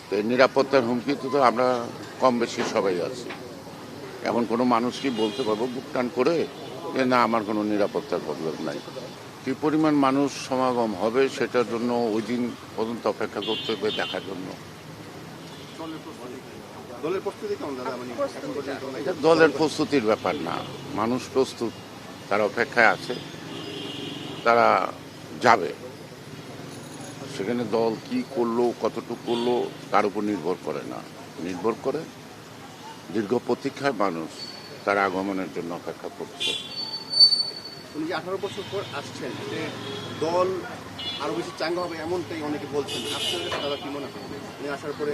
তো এই নিরাপত্তার হুমকিতে তো আমরা কম বেশি সবাই আছি। এমন কোনো মানুষ কি বলতে পারবো বুক টান করে যে না আমার কোনো নিরাপত্তার প্রবলেম নাই? কি পরিমাণ মানুষ সমাগম হবে সেটার জন্য ওই দিন পর্যন্ত অপেক্ষা করতে হবে দেখার জন্য। দলের প্রস্তুতি কেমন দাদা? মানে এখন পর্যন্ত এটা দলের প্রস্তুতির ব্যাপার না, মানুষ প্রস্তুত, তারা অপেক্ষায় আছে, তারা যাবে। সেখানে দল কি করলো কতটুকু করলো তার উপর নির্ভর করে না, নির্ভর করে দীর্ঘ প্রতীক্ষায় মানুষ তার আগমনের জন্য অপেক্ষা করছে। উনি যে 18 বছর পর আসছেন, যে দল আরো বেশি চাঙ্গা হবে এমনটাই অনেকে বলছেন। আপনার কাছে দাদা কি মনে হয় উনি আসার পরে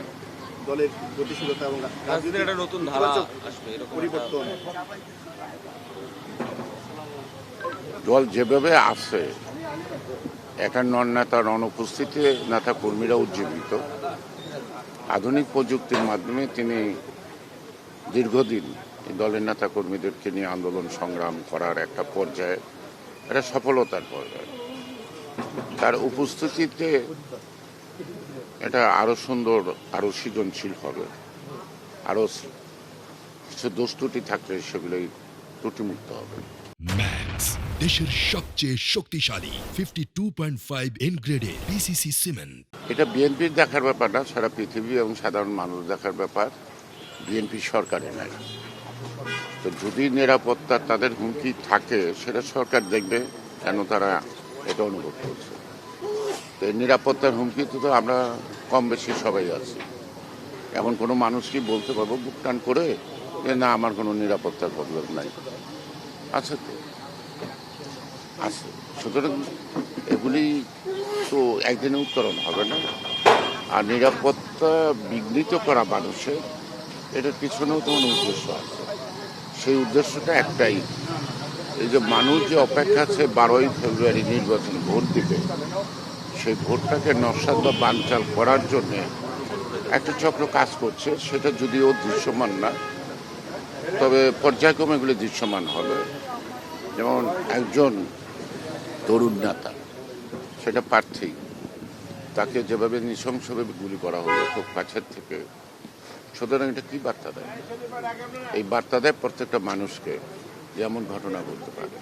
দলের গতিশীলতা এবং রাজনীতির একটা নতুন ধারা আসবে এরকম পরিবর্তন? দল যেভাবে আছে, একটা নন নেতার অনুপস্থিতিতে নেতা কর্মীরা উজ্জীবিত। আধুনিক প্রযুক্তির মাধ্যমে তিনি দীর্ঘদিন এই দলের নেতা কর্মীদেরকে নিয়ে আন্দোলন সংগ্রাম করার একটা পর্যায়ে, একটা সফলতার পর্যায়ে, তার উপস্থিতিতে এটা আরো সুন্দর, আরো সৃজনশীল হবে। আরো কিছু দোষ ত্রুটি থাকলে সেগুলোই ত্রুটিমুক্ত হবে। ম্যাক্স দেশের সবচেয়ে শক্তিশালী 52.5 এন গ্রেডের পিসিসি সিমেন্ট। এটা বিএনপির দেখার ব্যাপার না, সারা পৃথিবী এবং সাধারণ মানুষ দেখার ব্যাপার। বিএনপি সরকারে নাই, তো যদি নিরাপত্তা তাদের হুমকি থাকে সেটা সরকার দেখবে কেন তারা এটা অনুভব করছে। তো এই নিরাপত্তার হুমকিতে তো আমরা কম বেশি সবাই আছি। এমন কোনো মানুষ কি বলতে পারবো বুক টান করে যে না আমার কোনো নিরাপত্তার প্রবলেম নাই? আছে তো, আছে। সুতরাং এগুলি তো একদিনে উত্তরণ হবে না। আর নিরাপত্তা বিঘ্নিত করা মানুষের এটার পিছনেও তো কোনো উদ্দেশ্য আছে। সেই উদ্দেশ্যটা একটাই, এই যে মানুষ যে অপেক্ষা আছে 12ই ফেব্রুয়ারি নির্বাচন ভোট দিবে, সেই ভোটটাকে নস্যাৎ বা বানচাল করার জন্যে একটা চক্র কাজ করছে। সেটা যদিও দৃশ্যমান না, তবে পর্যায়ক্রমে এগুলো দৃশ্যমান হবে। যেমন একজন তরুণ নেতা, সেটা প্রার্থী, তাকে যেভাবে নৃশংসভাবে গুলি করা হলো খুব কাছের থেকে, সুতরাং এটা কি বার্তা দেয়? এই বার্তা দেয় প্রত্যেকটা মানুষকে যে এমন ঘটনা ঘটতে পারে।